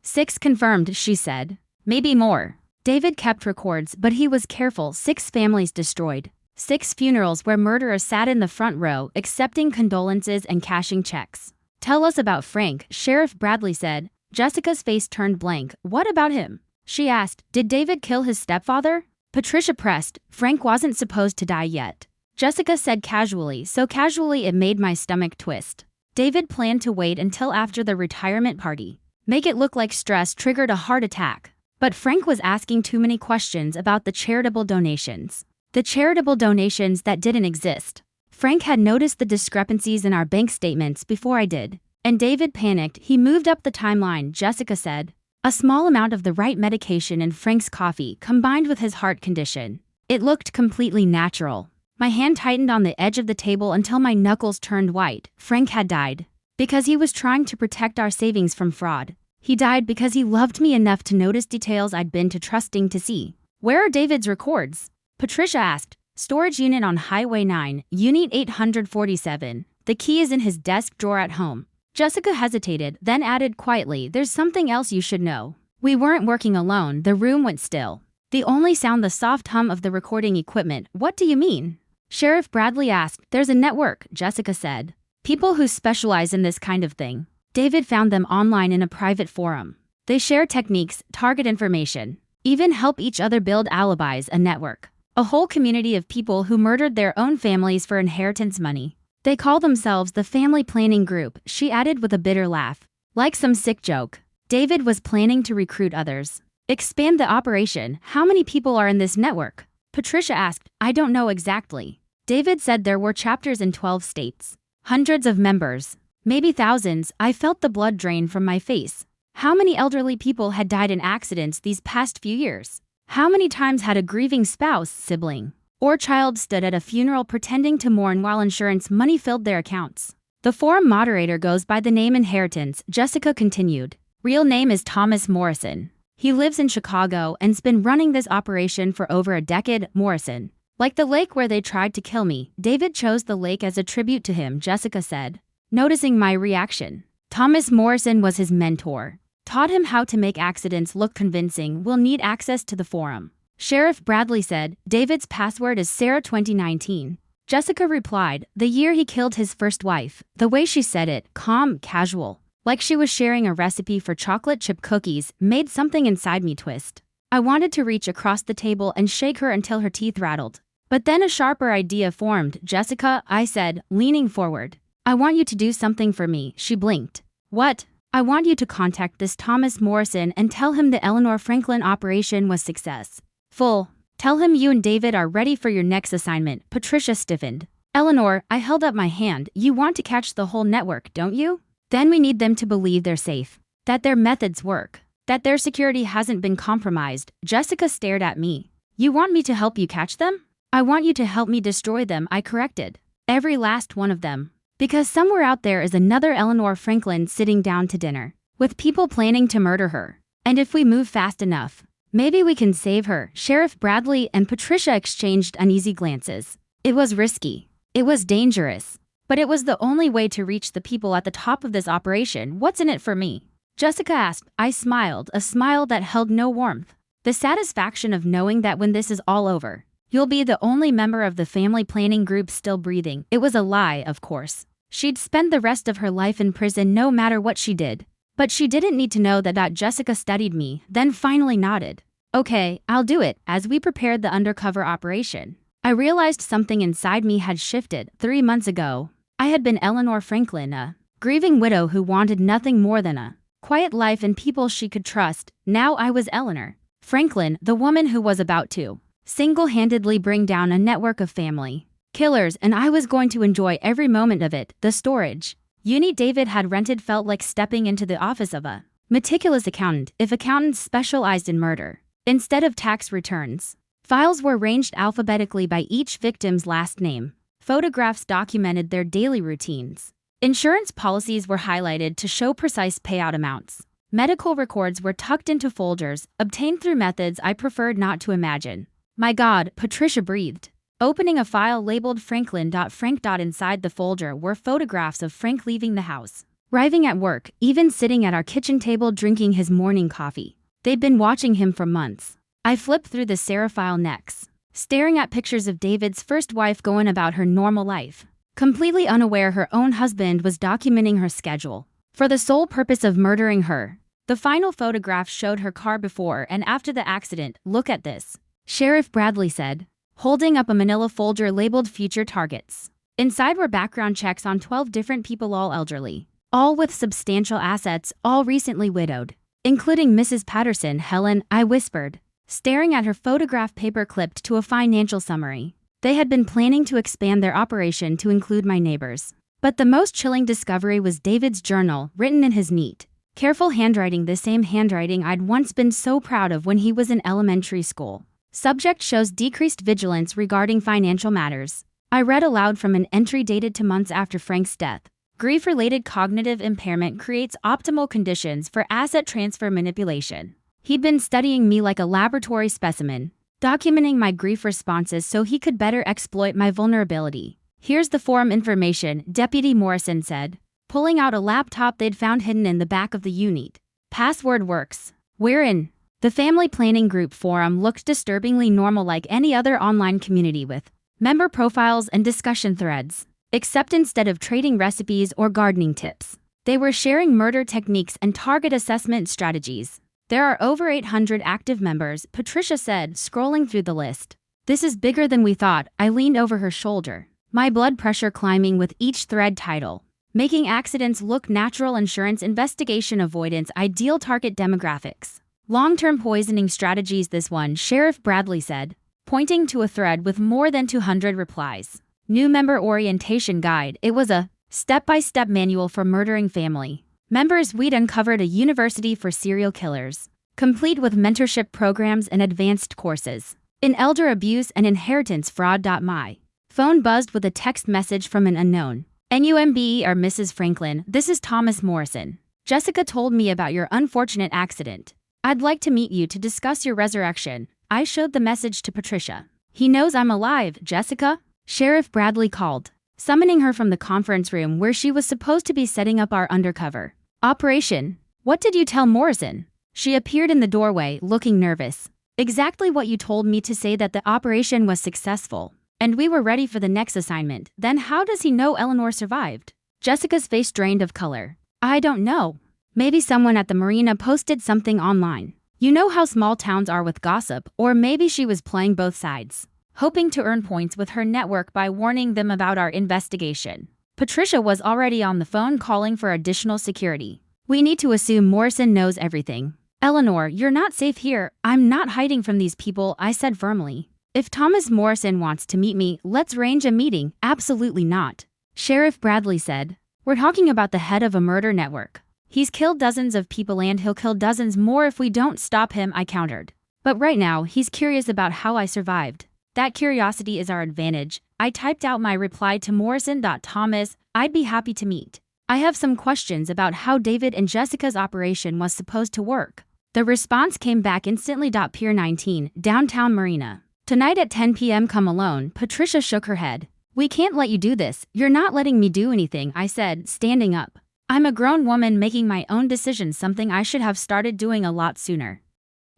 6 confirmed, she said. Maybe more. David kept records, but he was careful. 6 families destroyed. 6 funerals where murderers sat in the front row, accepting condolences and cashing checks. Tell us about Frank, Sheriff Bradley said. Jessica's face turned blank. What about him? She asked. Did David kill his stepfather? Patricia pressed. Frank wasn't supposed to die yet. Jessica said casually, so casually it made my stomach twist. David planned to wait until after the retirement party. Make it look like stress triggered a heart attack. But Frank was asking too many questions about the charitable donations. The charitable donations that didn't exist. Frank had noticed the discrepancies in our bank statements before I did. And David panicked. He moved up the timeline, Jessica said. A small amount of the right medication in Frank's coffee combined with his heart condition. It looked completely natural. My hand tightened on the edge of the table until my knuckles turned white. Frank had died because he was trying to protect our savings from fraud. He died because he loved me enough to notice details I'd been too trusting to see. Where are David's records? Patricia asked. Storage unit on Highway 9, Unit 847. The key is in his desk drawer at home. Jessica hesitated, then added quietly, there's something else you should know. We weren't working alone. The room went still. The only sound the soft hum of the recording equipment. What do you mean? Sheriff Bradley asked. There's a network, Jessica said. People who specialize in this kind of thing. David found them online in a private forum. They share techniques, target information, even help each other build alibis. A network. A whole community of people who murdered their own families for inheritance money. They call themselves the Family Planning Group, she added with a bitter laugh. Like some sick joke. David was planning to recruit others. Expand the operation. How many people are in this network? Patricia asked. I don't know exactly. David said there were chapters in 12 states. Hundreds of members. Maybe thousands. I felt the blood drain from my face. How many elderly people had died in accidents these past few years? How many times had a grieving spouse, sibling, or child stood at a funeral pretending to mourn while insurance money filled their accounts? The forum moderator goes by the name Inheritance, Jessica continued. Real name is Thomas Morrison. He lives in Chicago and's been running this operation for over a decade. Morrison. Like the lake where they tried to kill me. David chose the lake as a tribute to him, Jessica said, noticing my reaction. Thomas Morrison was his mentor. Taught him how to make accidents look convincing. We'll need access to the forum. Sheriff Bradley said. David's password is Sarah 2019. Jessica replied, the year he killed his first wife. The way she said it, calm, casual, like she was sharing a recipe for chocolate chip cookies, made something inside me twist. I wanted to reach across the table and shake her until her teeth rattled. But then a sharper idea formed. Jessica, I said, leaning forward. I want you to do something for me. She blinked. What? I want you to contact this Thomas Morrison and tell him the Eleanor Franklin operation was successful. Tell him you and David are ready for your next assignment. Patricia stiffened. Eleanor, I held up my hand. You want to catch the whole network, don't you? Then we need them to believe they're safe. That their methods work. That their security hasn't been compromised. Jessica stared at me. You want me to help you catch them? I want you to help me destroy them, I corrected. Every last one of them. Because somewhere out there is another Eleanor Franklin sitting down to dinner, with people planning to murder her. And if we move fast enough, maybe we can save her. Sheriff Bradley and Patricia exchanged uneasy glances. It was risky. It was dangerous. But it was the only way to reach the people at the top of this operation. What's in it for me? Jessica asked. I smiled, a smile that held no warmth. The satisfaction of knowing that when this is all over, you'll be the only member of the family planning group still breathing. It was a lie, of course. She'd spend the rest of her life in prison no matter what she did. But she didn't need to know that. Jessica studied me, then finally nodded. Okay, I'll do it. As we prepared the undercover operation, I realized something inside me had shifted. 3 months ago, I had been Eleanor Franklin, a grieving widow who wanted nothing more than a quiet life and people she could trust. Now I was Eleanor Franklin, the woman who was about to single-handedly bring down a network of family killers, and I was going to enjoy every moment of it. The storage unit David had rented felt like stepping into the office of a meticulous accountant, if accountants specialized in murder instead of tax returns. Files were ranged alphabetically by each victim's last name. Photographs documented their daily routines. Insurance policies were highlighted to show precise payout amounts. Medical records were tucked into folders, obtained through methods I preferred not to imagine. My God, Patricia breathed. Opening a file labeled Franklin.Frank. Inside the folder were photographs of Frank leaving the house, arriving at work, even sitting at our kitchen table drinking his morning coffee. They'd been watching him for months. I flipped through the Sarah file next, staring at pictures of David's first wife going about her normal life, completely unaware her own husband was documenting her schedule for the sole purpose of murdering her. The final photograph showed her car before and after the accident. Look at this, Sheriff Bradley said, holding up a manila folder labeled Future Targets. Inside were background checks on 12 different people, all elderly, all with substantial assets, all recently widowed, including Mrs. Patterson. Helen, I whispered, staring at her photograph paper clipped to a financial summary. They had been planning to expand their operation to include my neighbors. But the most chilling discovery was David's journal, written in his neat, careful handwriting, the same handwriting I'd once been so proud of when he was in elementary school. Subject shows decreased vigilance regarding financial matters. I read aloud from an entry dated 2 months after Frank's death. Grief-related cognitive impairment creates optimal conditions for asset transfer manipulation. He'd been studying me like a laboratory specimen, documenting my grief responses so he could better exploit my vulnerability. Here's the forum information, Deputy Morrison said, pulling out a laptop they'd found hidden in the back of the unit. Password works. We're in. The family planning group forum looked disturbingly normal, like any other online community, with member profiles and discussion threads. Except instead of trading recipes or gardening tips, they were sharing murder techniques and target assessment strategies. There are over 800 active members, Patricia said, scrolling through the list. This is bigger than we thought. I leaned over her shoulder, my blood pressure climbing with each thread. Title: Making Accidents Look Natural, Insurance Investigation Avoidance, Ideal Target Demographics, Long-Term Poisoning Strategies. This one, Sheriff Bradley said, pointing to a thread with more than 200 replies. New Member Orientation Guide. It was a step-by-step manual for murdering family members. We'd uncovered a university for serial killers, complete with mentorship programs and advanced courses in elder abuse and inheritance fraud. My phone buzzed with a text message from an unknown. NUMBE or Mrs. Franklin, this is Thomas Morrison. Jessica told me about your unfortunate accident. I'd like to meet you to discuss your resurrection. I showed the message to Patricia. He knows I'm alive, Jessica? Sheriff Bradley called, summoning her from the conference room where she was supposed to be setting up our undercover operation. What did you tell Morrison? She appeared in the doorway, looking nervous. Exactly what you told me, to say that the operation was successful and we were ready for the next assignment. Then how does he know Eleanor survived? Jessica's face drained of color. I don't know. Maybe someone at the marina posted something online. You know how small towns are with gossip, or maybe she was playing both sides, hoping to earn points with her network by warning them about our investigation. Patricia was already on the phone calling for additional security. We need to assume Morrison knows everything. Eleanor, you're not safe here. I'm not hiding from these people, I said firmly. If Thomas Morrison wants to meet me, let's arrange a meeting. Absolutely not, Sheriff Bradley said. We're talking about the head of a murder network. He's killed dozens of people and he'll kill dozens more if we don't stop him, I countered. But right now, he's curious about how I survived. That curiosity is our advantage. I typed out my reply to Morrison. Thomas, I'd be happy to meet. I have some questions about how David and Jessica's operation was supposed to work. The response came back instantly. Pier 19, downtown Marina. Tonight at 10 p.m. come alone. Patricia shook her head. We can't let you do this. You're not letting me do anything, I said, standing up. I'm a grown woman making my own decisions, something I should have started doing a lot sooner.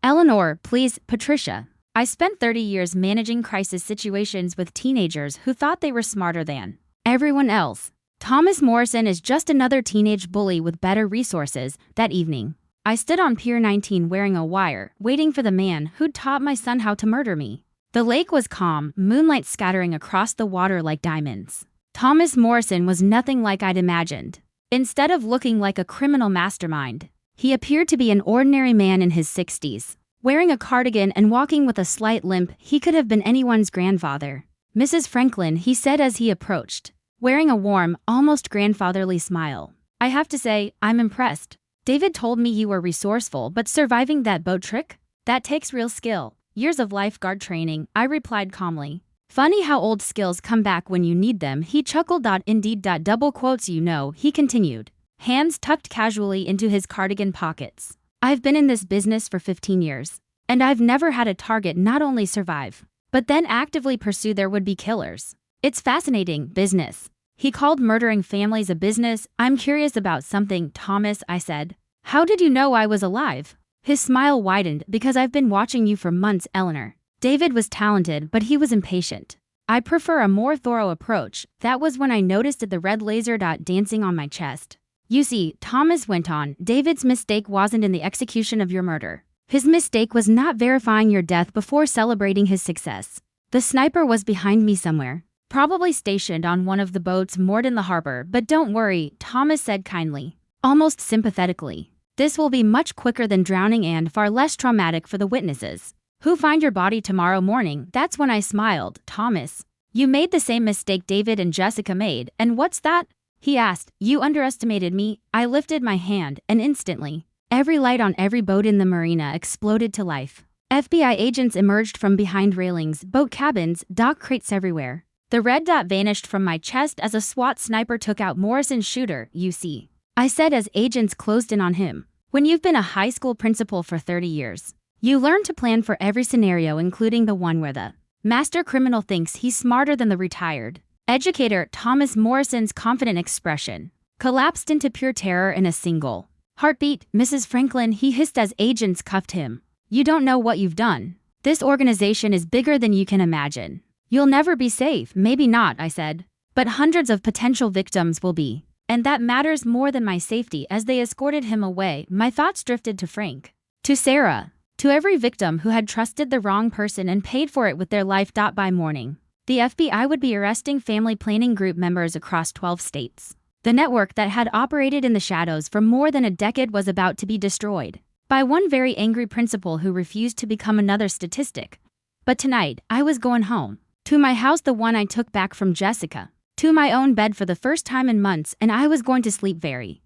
Eleanor, please, Patricia. I spent 30 years managing crisis situations with teenagers who thought they were smarter than everyone else. Thomas Morrison is just another teenage bully with better resources. That evening, I stood on Pier 19 wearing a wire, waiting for the man who'd taught my son how to murder me. The lake was calm, moonlight scattering across the water like diamonds. Thomas Morrison was nothing like I'd imagined. Instead of looking like a criminal mastermind, he appeared to be an ordinary man in his 60s. Wearing a cardigan and walking with a slight limp, he could have been anyone's grandfather. Mrs. Franklin, he said as he approached, wearing a warm, almost grandfatherly smile. I have to say, I'm impressed. David told me you were resourceful, but surviving that boat trick? That takes real skill. Years of lifeguard training, I replied calmly. Funny how old skills come back when you need them, he chuckled. Indeed. Double quotes, you know, he continued, hands tucked casually into his cardigan pockets. I've been in this business for 15 years, and I've never had a target not only survive, but then actively pursue their would-be killers. It's fascinating, business. He called murdering families a business. I'm curious about something, Thomas, I said. How did you know I was alive? His smile widened. Because I've been watching you for months, Eleanor. David was talented, but he was impatient. I prefer a more thorough approach. That was when I noticed the red laser dot dancing on my chest. You see, Thomas went on, David's mistake wasn't in the execution of your murder. His mistake was not verifying your death before celebrating his success. The sniper was behind me somewhere, probably stationed on one of the boats moored in the harbor, but don't worry, Thomas said kindly, almost sympathetically. This will be much quicker than drowning and far less traumatic for the witnesses who find your body tomorrow morning. That's when I smiled. Thomas, you made the same mistake David and Jessica made, and what's that? He asked. You underestimated me. I lifted my hand, and instantly, every light on every boat in the marina exploded to life. FBI agents emerged from behind railings, boat cabins, dock crates everywhere. The red dot vanished from my chest as a SWAT sniper took out Morrison's shooter, you see. I said as agents closed in on him. When you've been a high school principal for 30 years, you learn to plan for every scenario, including the one where the master criminal thinks he's smarter than the retired educator. Thomas Morrison's confident expression collapsed into pure terror in a single heartbeat. Mrs. Franklin, he hissed as agents cuffed him. You don't know what you've done. This organization is bigger than you can imagine. You'll never be safe. Maybe not, I said. But hundreds of potential victims will be. And that matters more than my safety. As they escorted him away, my thoughts drifted to Frank. To Sarah. To every victim who had trusted the wrong person and paid for it with their life. By morning, the FBI would be arresting family planning group members across 12 states. The network that had operated in the shadows for more than a decade was about to be destroyed by one very angry principal who refused to become another statistic. But tonight, I was going home. To my house, the one I took back from Jessica. To my own bed for the first time in months, and I was going to sleep very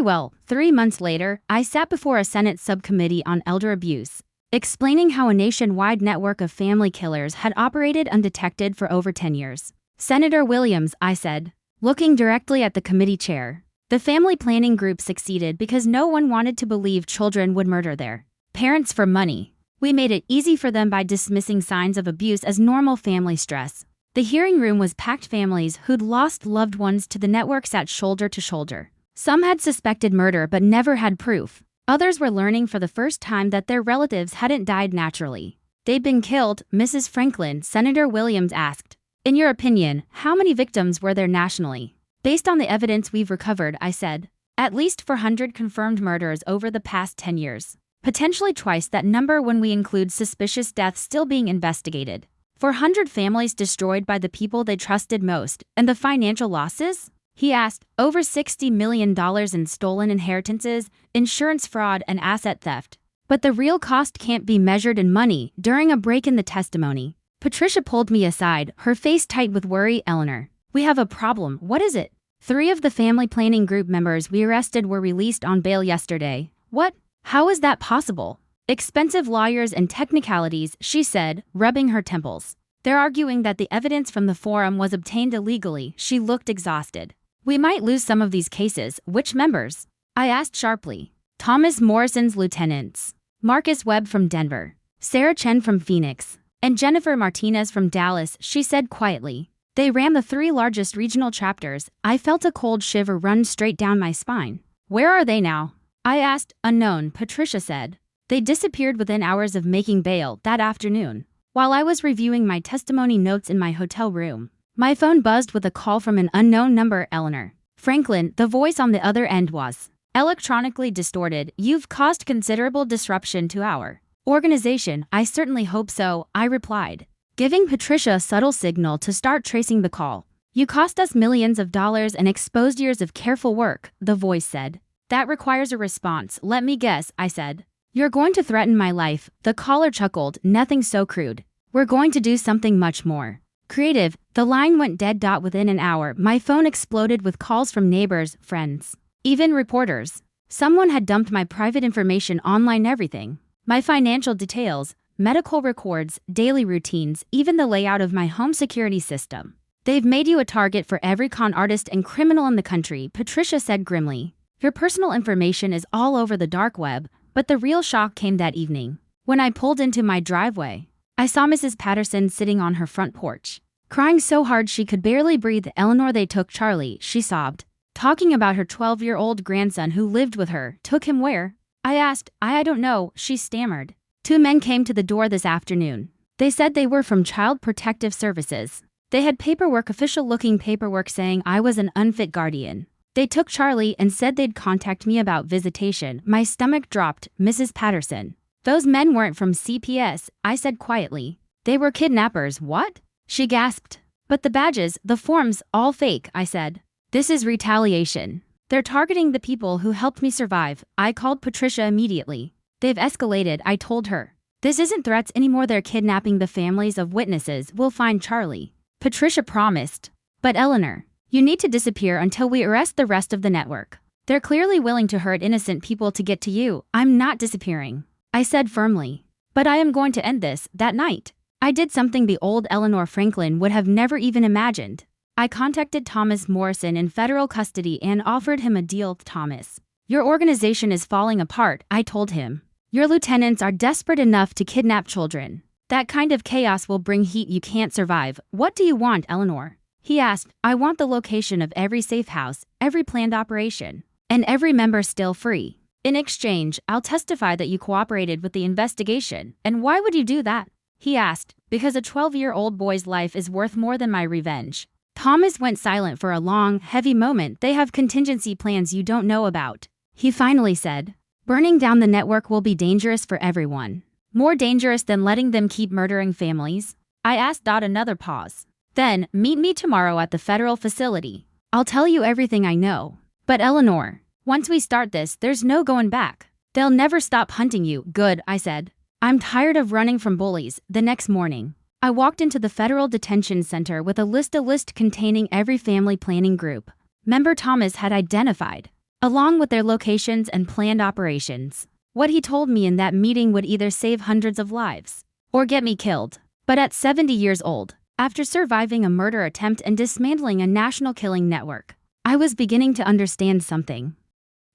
well. 3 months later, I sat before a Senate subcommittee on elder abuse, explaining how a nationwide network of family killers had operated undetected for over 10 years. Senator Williams, I said, looking directly at the committee chair. The family planning group succeeded because no one wanted to believe children would murder their parents for money. We made it easy for them by dismissing signs of abuse as normal family stress. The hearing room was packed. Families who'd lost loved ones to the network sat shoulder to shoulder. Some had suspected murder but never had proof. Others were learning for the first time that their relatives hadn't died naturally. They'd been killed. Mrs. Franklin, Senator Williams asked, in your opinion, how many victims were there nationally? Based on the evidence we've recovered, I said, at least 400 confirmed murders over the past 10 years. Potentially twice that number when we include suspicious deaths still being investigated. 400 families destroyed by the people they trusted most. And the financial losses? He asked. Over $60 million in stolen inheritances, insurance fraud, and asset theft. But the real cost can't be measured in money. During a break in the testimony, Patricia pulled me aside, her face tight with worry. Eleanor, we have a problem. What is it? 3 of the family planning group members we arrested were released on bail yesterday. What? How is that possible? Expensive lawyers and technicalities, she said, rubbing her temples. They're arguing that the evidence from the forum was obtained illegally. She looked exhausted. We might lose some of these cases. Which members? I asked sharply. Thomas Morrison's lieutenants. Marcus Webb from Denver. Sarah Chen from Phoenix. And Jennifer Martinez from Dallas, she said quietly. They ran the 3 largest regional chapters. I felt a cold shiver run straight down my spine. Where are they now? I asked. Unknown, Patricia said. They disappeared within hours of making bail that afternoon. While I was reviewing my testimony notes in my hotel room, my phone buzzed with a call from an unknown number. Eleanor. Franklin, the voice on the other end was electronically distorted. You've caused considerable disruption to our organization. I certainly hope so, I replied, giving Patricia a subtle signal to start tracing the call. You cost us millions of dollars and exposed years of careful work, the voice said. That requires a response. Let me guess, I said. You're going to threaten my life, the caller chuckled. Nothing so crude. We're going to do something much more creative. The line went dead. Within an hour, my phone exploded with calls from neighbors, friends, even reporters. Someone had dumped my private information online, everything. My financial details, medical records, daily routines, even the layout of my home security system. They've made you a target for every con artist and criminal in the country, Patricia said grimly. Your personal information is all over the dark web, but the real shock came that evening. When I pulled into my driveway, I saw Mrs. Patterson sitting on her front porch, crying so hard she could barely breathe. Eleanor, they took Charlie, she sobbed, talking about her 12-year-old grandson who lived with her. Took him where? I asked. I don't know, she stammered. 2 men came to the door this afternoon. They said they were from Child Protective Services. They had paperwork, official-looking paperwork saying I was an unfit guardian. They took Charlie and said they'd contact me about visitation. My stomach dropped. Mrs. Patterson. Those men weren't from CPS, I said quietly. They were kidnappers. What? She gasped. But the badges, the forms, all fake, I said. This is retaliation. They're targeting the people who helped me survive. I called Patricia immediately. They've escalated, I told her. This isn't threats anymore. They're kidnapping the families of witnesses. We'll find Charlie. Patricia promised. But Eleanor, you need to disappear until we arrest the rest of the network. They're clearly willing to hurt innocent people to get to you. I'm not disappearing, I said firmly. But I am going to end this. That night, I did something the old Eleanor Franklin would have never even imagined. I contacted Thomas Morrison in federal custody and offered him a deal. Thomas, your organization is falling apart, I told him. Your lieutenants are desperate enough to kidnap children. That kind of chaos will bring heat you can't survive. What do you want, Eleanor? He asked. I want the location of every safe house, every planned operation, and every member still free. In exchange, I'll testify that you cooperated with the investigation. And why would you do that? He asked. Because a 12-year-old boy's life is worth more than my revenge. Thomas went silent for a long, heavy moment. They have contingency plans you don't know about, he finally said. Burning down the network will be dangerous for everyone. More dangerous than letting them keep murdering families? I asked. Another pause. Then, meet me tomorrow at the federal facility. I'll tell you everything I know. But Eleanor, once we start this, there's no going back. They'll never stop hunting you. Good, I said. I'm tired of running from bullies. The next morning, I walked into the federal detention center with a list containing every family planning group member Thomas had identified, along with their locations and planned operations. What he told me in that meeting would either save hundreds of lives or get me killed. But at 70 years old, after surviving a murder attempt and dismantling a national killing network, I was beginning to understand something.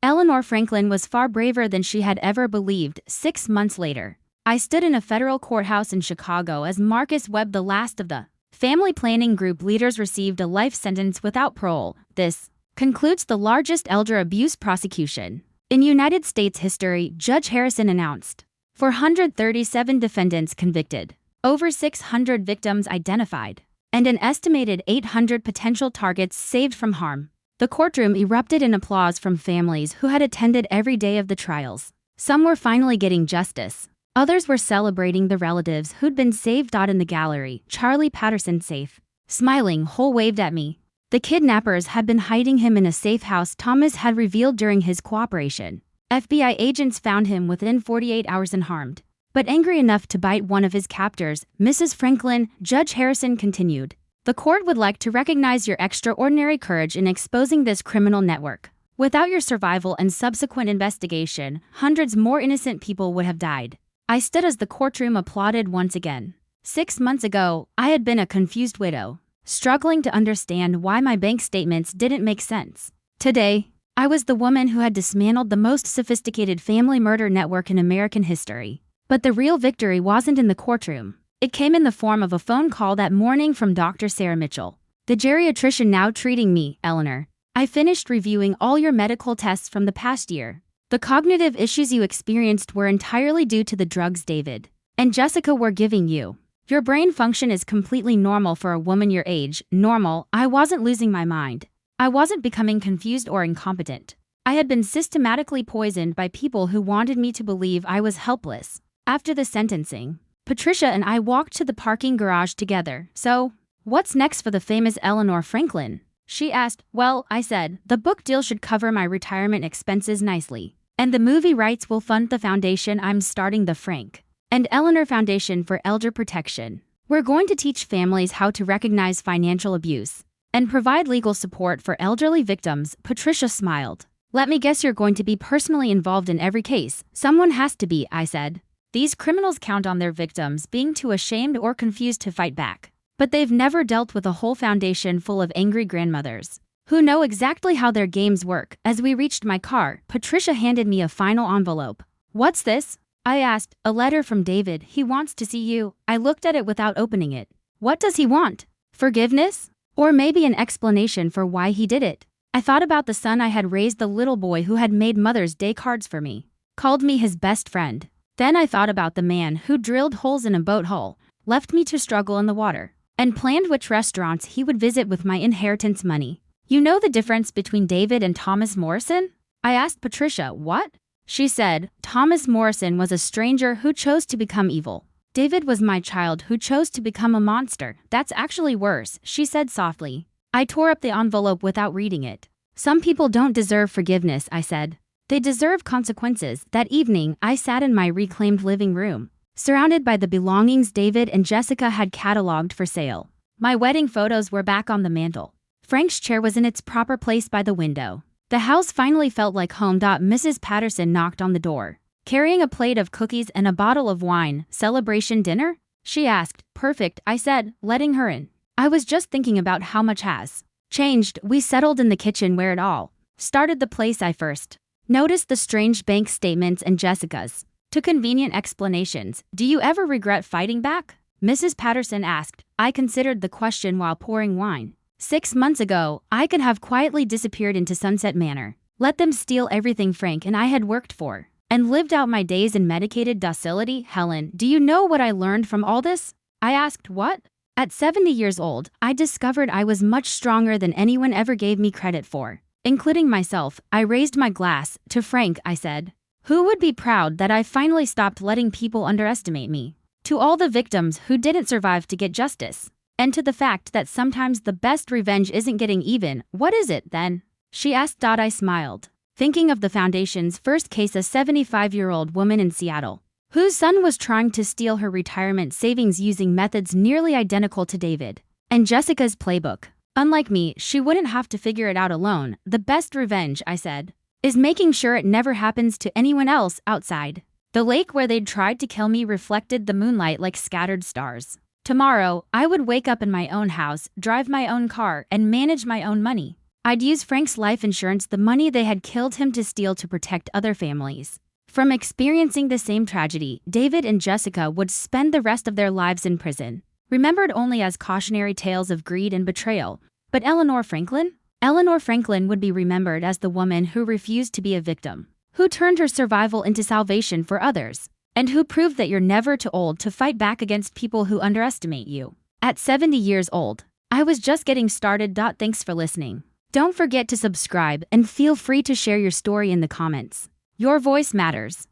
Eleanor Franklin was far braver than she had ever believed. 6 months later, I stood in a federal courthouse in Chicago as Marcus Webb, the last of the family planning group leaders, received a life sentence without parole. This concludes the largest elder abuse prosecution in United States history, Judge Harrison announced. 437 defendants convicted, over 600 victims identified, and an estimated 800 potential targets saved from harm. The courtroom erupted in applause from families who had attended every day of the trials. Some were finally getting justice. Others were celebrating the relatives who'd been saved. In the gallery, Charlie Patterson, safe, smiling, whole, waved at me. The kidnappers had been hiding him in a safe house Thomas had revealed during his cooperation. FBI agents found him within 48 hours unharmed, but angry enough to bite one of his captors. Mrs. Franklin, Judge Harrison continued, The court would like to recognize your extraordinary courage in exposing this criminal network. Without your survival and subsequent investigation, hundreds more innocent people would have died. I stood as the courtroom applauded once again. 6 months ago, I had been a confused widow, struggling to understand why my bank statements didn't make sense. Today, I was the woman who had dismantled the most sophisticated family murder network in American history. But the real victory wasn't in the courtroom. It came in the form of a phone call that morning from Dr. Sarah Mitchell, the geriatrician now treating me. Eleanor, I finished reviewing all your medical tests from the past year. The cognitive issues you experienced were entirely due to the drugs David and Jessica were giving you. Your brain function is completely normal for a woman your age. Normal. I wasn't losing my mind. I wasn't becoming confused or incompetent. I had been systematically poisoned by people who wanted me to believe I was helpless. After the sentencing, Patricia and I walked to the parking garage together. So, what's next for the famous Eleanor Franklin? She asked. Well, I said, the book deal should cover my retirement expenses nicely. And the movie rights will fund the foundation I'm starting, the Frank and Eleanor Foundation for Elder Protection. We're going to teach families how to recognize financial abuse and provide legal support for elderly victims. Patricia smiled. Let me guess you're going to be personally involved in every case. Someone has to be, I said. These criminals count on their victims being too ashamed or confused to fight back. But they've never dealt with a whole foundation full of angry grandmothers who know exactly how their games work. As we reached my car, Patricia handed me a final envelope. What's this? I asked. A letter from David. He wants to see you. I looked at it without opening it. What does he want? Forgiveness? Or maybe an explanation for why he did it? I thought about the son I had raised, the little boy who had made Mother's Day cards for me, called me his best friend. Then I thought about the man who drilled holes in a boat hull, left me to struggle in the water, and planned which restaurants he would visit with my inheritance money. You know the difference between David and Thomas Morrison? I asked Patricia. What? She said, Thomas Morrison was a stranger who chose to become evil. David was my child who chose to become a monster. That's actually worse, she said softly. I tore up the envelope without reading it. Some people don't deserve forgiveness, I said. They deserve consequences. That evening, I sat in my reclaimed living room, surrounded by the belongings David and Jessica had cataloged for sale. My wedding photos were back on the mantle. Frank's chair was in its proper place by the window. The house finally felt like home. Mrs. Patterson knocked on the door, carrying a plate of cookies and a bottle of wine. Celebration dinner? She asked. Perfect, I said, letting her in. I was just thinking about how much has changed. We settled in the kitchen where it all started. The place I first noticed the strange bank statements and Jessica's too convenient explanations. Do you ever regret fighting back? Mrs. Patterson asked. I considered the question while pouring wine. 6 months ago, I could have quietly disappeared into Sunset Manor, let them steal everything Frank and I had worked for, and lived out my days in medicated docility. Helen, do you know what I learned from all this? I asked. What? At 70 years old, I discovered I was much stronger than anyone ever gave me credit for, including myself. I raised my glass. To Frank, I said, who would be proud that I finally stopped letting people underestimate me. To all the victims who didn't survive to get justice. And to the fact that sometimes the best revenge isn't getting even. What is it, then? She asked. I smiled, thinking of the Foundation's first case, a 75-year-old woman in Seattle, whose son was trying to steal her retirement savings using methods nearly identical to David and Jessica's playbook. Unlike me, she wouldn't have to figure it out alone. The best revenge, I said, is making sure it never happens to anyone else. Outside, the lake where they'd tried to kill me reflected the moonlight like scattered stars. Tomorrow, I would wake up in my own house, drive my own car, and manage my own money. I'd use Frank's life insurance, the money they had killed him to steal, to protect other families from experiencing the same tragedy. David and Jessica would spend the rest of their lives in prison, remembered only as cautionary tales of greed and betrayal. But Eleanor Franklin? Eleanor Franklin would be remembered as the woman who refused to be a victim, who turned her survival into salvation for others, and who proved that you're never too old to fight back against people who underestimate you. At 70 years old, I was just getting started. Thanks for listening. Don't forget to subscribe and feel free to share your story in the comments. Your voice matters.